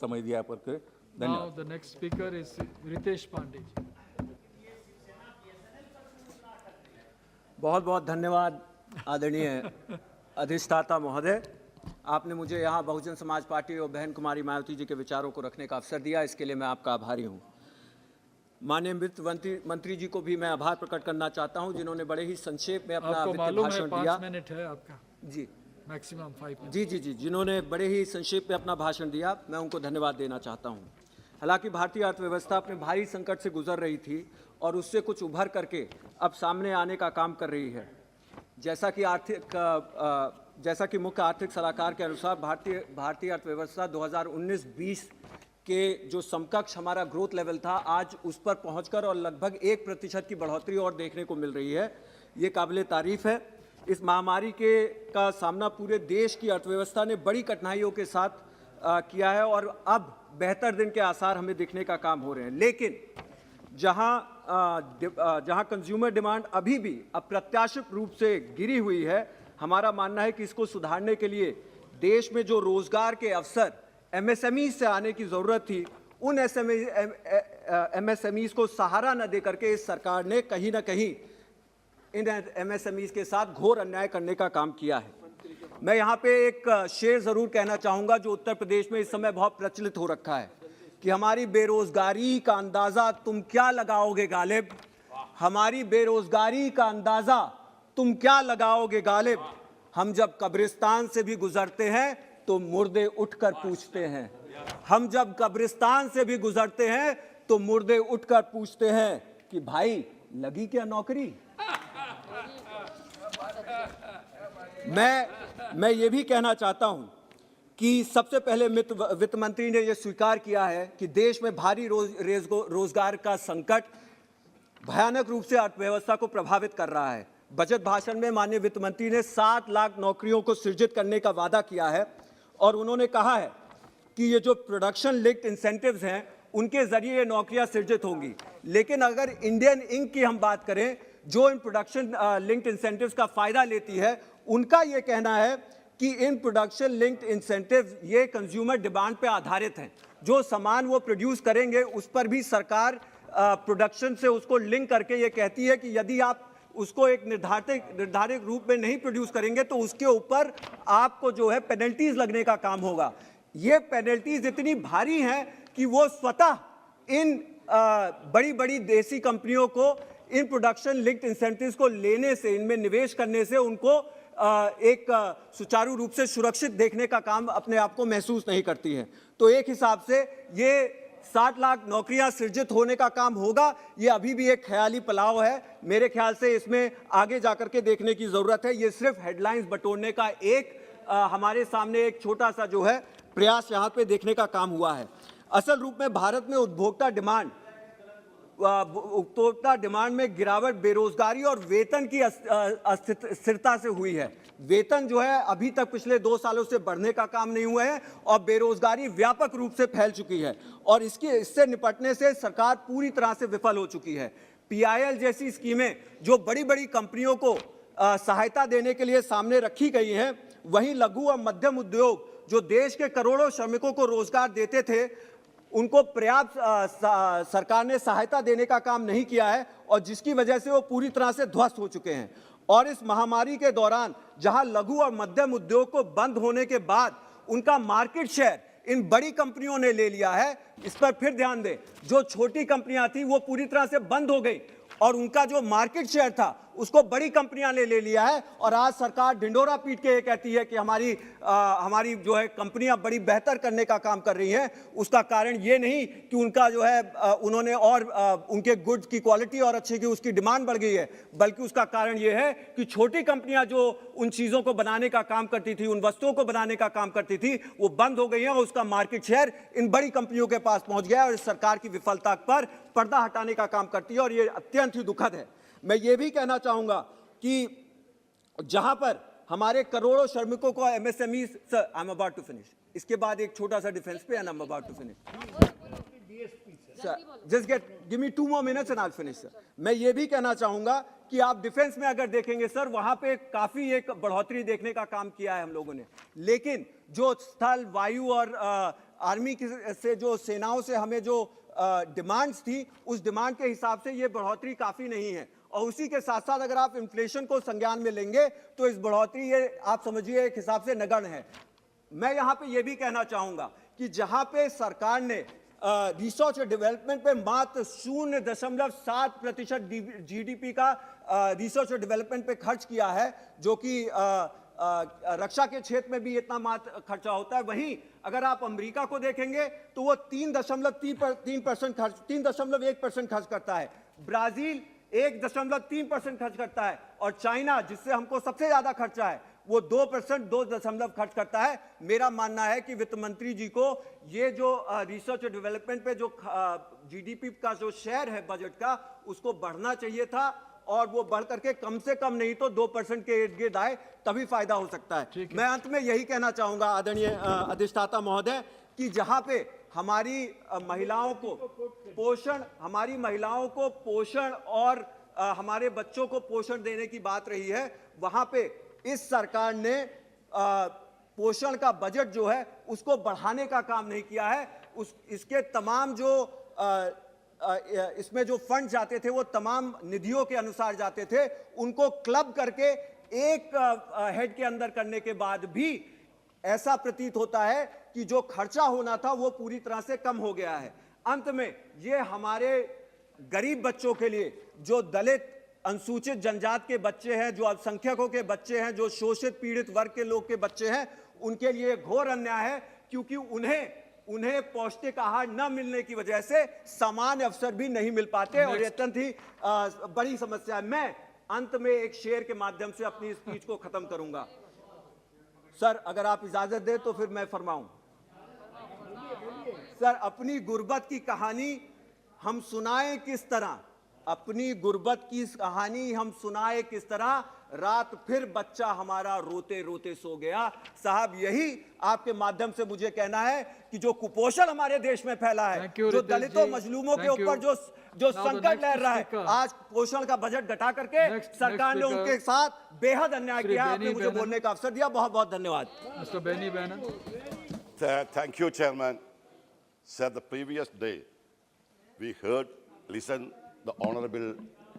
समय दिया पर के Now धन्यवाद। the next speaker is Ritesh Pandey. बहुत बहुत धन्यवाद आदरणीय अधिष्ठाता महोदय, आपने मुझे यहाँ बहुजन समाज पार्टी और बहन कुमारी मायावती जी के विचारों को रखने का अवसर दिया, इसके लिए मैं आपका आभारी हूँ। माननीय वित्त मंत्री जी को भी मैं आभार प्रकट करना चाहता हूँ, जिन्होंने बड़े ही संक्षेप में अपना आपको वित्त मालूम है भाषण 5 दिया। मिनट है आपका, जी मैक्सिमम 5 मिनट। जी, जिन्होंने बड़े ही संक्षेप में अपना भाषण दिया, मैं उनको धन्यवाद देना चाहता हूँ। हालांकि भारतीय अर्थव्यवस्था अपने भारी संकट से गुजर रही थी और उससे कुछ उभर करके अब सामने आने का काम कर रही है। जैसा कि मुख्य आर्थिक सलाहकार के अनुसार भारतीय अर्थव्यवस्था 2019-20 के जो समकक्ष हमारा ग्रोथ लेवल था, आज उस पर पहुंचकर और लगभग 1% की बढ़ोतरी और देखने को मिल रही है। ये काबिले तारीफ है। इस महामारी का सामना पूरे देश की अर्थव्यवस्था ने बड़ी कठिनाइयों के साथ किया है और अब बेहतर दिन के आसार हमें दिखने का काम हो रहे हैं। लेकिन जहां कंज्यूमर डिमांड अभी भी अप्रत्याशित रूप से गिरी हुई है, हमारा मानना है कि इसको सुधारने के लिए देश में जो रोजगार के अवसर एमएसएमई से आने की जरूरत थी, उन एमएसएमईज को सहारा न दे करके इस सरकार ने कहीं ना कहीं इन एमएसएमईज के साथ घोर अन्याय करने का काम किया है। मैं यहाँ पे एक शेर जरूर कहना चाहूँगा जो उत्तर प्रदेश में इस समय बहुत प्रचलित हो रखा है कि हमारी बेरोजगारी का अंदाजा तुम क्या लगाओगे गालिब, हमारी बेरोजगारी का अंदाजा तुम क्या लगाओगे गालिब, हम जब कब्रिस्तान से भी गुजरते हैं तो मुर्दे उठकर पूछते हैं, हम जब कब्रिस्तान से भी गुजरते हैं तो मुर्दे उठकर पूछते हैं कि भाई लगी क्या नौकरी। मैं ये भी कहना चाहता हूं कि सबसे पहले वित्त मंत्री ने यह स्वीकार किया है कि देश में भारी रोजगार का संकट भयानक रूप से अर्थव्यवस्था को प्रभावित कर रहा है। बजट भाषण में माननीय वित्त मंत्री ने 7 लाख नौकरियों को सृजित करने का वादा किया है और उन्होंने कहा है कि ये जो प्रोडक्शन लिंक्ड इंसेंटिव्स हैं, उनके जरिए ये नौकरियां सृजित होंगी। लेकिन अगर इंडियन इंक की हम बात करें, जो इन प्रोडक्शन लिंक्ड इंसेंटिव्स का फायदा लेती है, उनका ये कहना है कि इन प्रोडक्शन लिंक्ड इंसेंटिव्स ये कंज्यूमर डिमांड पे आधारित हैं। जो सामान वो प्रोड्यूस करेंगे उस पर भी सरकार प्रोडक्शन से उसको लिंक करके ये कहती है कि यदि आप उसको एक निर्धारित रूप में नहीं प्रोड्यूस करेंगे तो उसके ऊपर आपको जो है पेनल्टीज लगने का काम होगा। ये पेनल्टीज इतनी भारी हैं कि वो स्वतः इन बड़ी बड़ी देसी कंपनियों को इन प्रोडक्शन लिंक्ड इंसेंटिव्स को लेने से, इनमें निवेश करने से उनको एक सुचारू रूप से सुरक्षित देखने का काम अपने आप को महसूस नहीं करती हैं। तो एक हिसाब से ये 7 लाख नौकरियां सृजित होने का काम होगा, ये अभी भी एक ख्याली पलाव है। मेरे ख्याल से इसमें आगे जाकर के देखने की जरूरत है। ये सिर्फ हेडलाइंस बटोरने का एक हमारे सामने एक छोटा सा जो है प्रयास यहाँ पे देखने का काम हुआ है। असल रूप में भारत में उपभोक्ता डिमांड में गिरावट बेरोजगारी और वेतन की अस्थिरता से हुई है। वेतन जो है अभी तक पिछले 2 सालों से बढ़ने का काम नहीं हुआ है और बेरोजगारी व्यापक रूप से फैल चुकी है और इससे निपटने से सरकार पूरी तरह से विफल हो चुकी है। पीआईएल जैसी स्कीमें जो बड़ी बड़ी कंपनियों को सहायता देने के लिए सामने रखी गई हैं, वहीं लघु और मध्यम उद्योग जो देश के करोड़ों श्रमिकों को रोजगार देते थे, उनको पर्याप्त सरकार ने सहायता देने का काम नहीं किया है और जिसकी वजह से वो पूरी तरह से ध्वस्त हो चुके हैं। और इस महामारी के दौरान जहां लघु और मध्यम उद्योग को बंद होने के बाद उनका मार्केट शेयर इन बड़ी कंपनियों ने ले लिया है, इस पर फिर ध्यान दें। जो छोटी कंपनियां थी वो पूरी तरह से बंद हो गई और उनका जो मार्केट शेयर था उसको बड़ी कंपनियां ने ले लिया है और आज सरकार ढिंडोरा पीट के ये कहती है कि हमारी जो है कंपनियां बड़ी बेहतर करने का काम कर रही हैं। उसका कारण ये नहीं कि उनका जो है उन्होंने और उनके गुड्स की क्वालिटी और अच्छी की उसकी डिमांड बढ़ गई है, बल्कि उसका कारण ये है कि छोटी कंपनियां जो उन चीज़ों को बनाने का काम करती थी, उन वस्तुओं को बनाने का काम करती थी, वो बंद हो गई हैं और उसका मार्केट शेयर इन बड़ी कंपनियों के पास पहुंच गया और इस सरकार की विफलता पर पर्दा हटाने का काम करती है और ये अत्यंत ही दुखद है। मैं ये भी कहना चाहूंगा कि जहां पर हमारे करोड़ों श्रमिकों को MSME, sir I am about to finish, इसके बाद एक छोटा सा डिफेंस पे and I am about to finish, sir just give me 2 more minutes and I will finish sir. मैं ये भी कहना चाहूंगा कि आप डिफेंस में अगर देखेंगे सर, वहां पे काफी एक बढ़ोतरी देखने का काम किया है हम लोगों ने, लेकिन जो स्थल, वायु और आर्मी से जो सेनाओं से हमें जो डिमांड्स थी, उस डिमांड के हिसाब से ये बढ़ोतरी काफ़ी नहीं है। और उसी के साथ साथ अगर आप इन्फ्लेशन को संज्ञान में लेंगे तो इस बढ़ोतरी ये आप समझिए एक हिसाब से नगण्य है। मैं यहाँ पे ये भी कहना चाहूँगा कि जहाँ पे सरकार ने रिसर्च और डेवलपमेंट पे मात्र 0.7% GDP का रिसर्च और डेवलपमेंट पे खर्च किया है, जो कि रक्षा के क्षेत्र में भी इतना मात्र खर्चा होता है, वहीं अगर आप अमेरिका को देखेंगे तो वो 3.1% खर्च करता है, ब्राजील 1.3% खर्च करता है, और चाइना जिससे हमको सबसे ज्यादा खर्चा है वो 2% खर्च करता है। मेरा मानना है कि वित्त मंत्री जी को ये जो रिसर्च और डेवलपमेंट पे जो GDP का जो शेयर है बजट का, उसको बढ़ना चाहिए था, और वो बढ़ करके कम से कम नहीं तो 2% के इर्द गिर्द आए, तभी फायदा हो सकता है। मैं अंत में यही कहना चाहूंगा आदरणीय अधिष्ठाता महोदय कि जहां पे हमारी महिलाओं को पोषण और हमारे बच्चों को पोषण देने की बात रही है, वहां पे इस सरकार ने पोषण का बजट जो है उसको बढ़ाने का काम नहीं किया है। इसके तमाम जो इसमें जो फंड जाते थे वो तमाम निधियों के अनुसार जाते थे, उनको क्लब करके एक हेड के अंदर करने के बाद भी ऐसा प्रतीत होता है कि जो खर्चा होना था वो पूरी तरह से कम हो गया है। अंत में ये हमारे गरीब बच्चों के लिए, जो दलित अनुसूचित जनजाति के बच्चे हैं, जो अल्पसंख्यकों के बच्चे हैं, जो शोषित पीड़ित वर्ग के लोग के बच्चे हैं, उनके लिए घोर अन्याय है, क्योंकि उन्हें पौष्टिक आहार न मिलने की वजह से समान अवसर भी नहीं मिल पाते, और ये अत्यंत ही बड़ी समस्या है। मैं अंत में एक शेर के माध्यम से अपनी स्पीच को खत्म करूंगा। सर अगर आप इजाजत दें तो फिर मैं फरमाऊं। सर, अपनी गुर्बत की कहानी हम सुनाएं किस तरह, अपनी गुर्बत की कहानी हम सुनाए किस तरह, रात फिर बच्चा हमारा रोते रोते सो गया। साहब, यही आपके माध्यम से मुझे कहना है कि जो कुपोषण हमारे देश में फैला है, जो दलितों मजलूमों के ऊपर जो संकट लहर रहा है, आज पोषण का बजट घटा करके सरकार ने उनके साथ बेहद अन्याय किया। आपने मुझे बोलने का अवसर दिया, बहुत बहुत धन्यवाद। Mr. Benny Bennett. Thank you, Chairman. Sir, the previous day, we listened the Honorable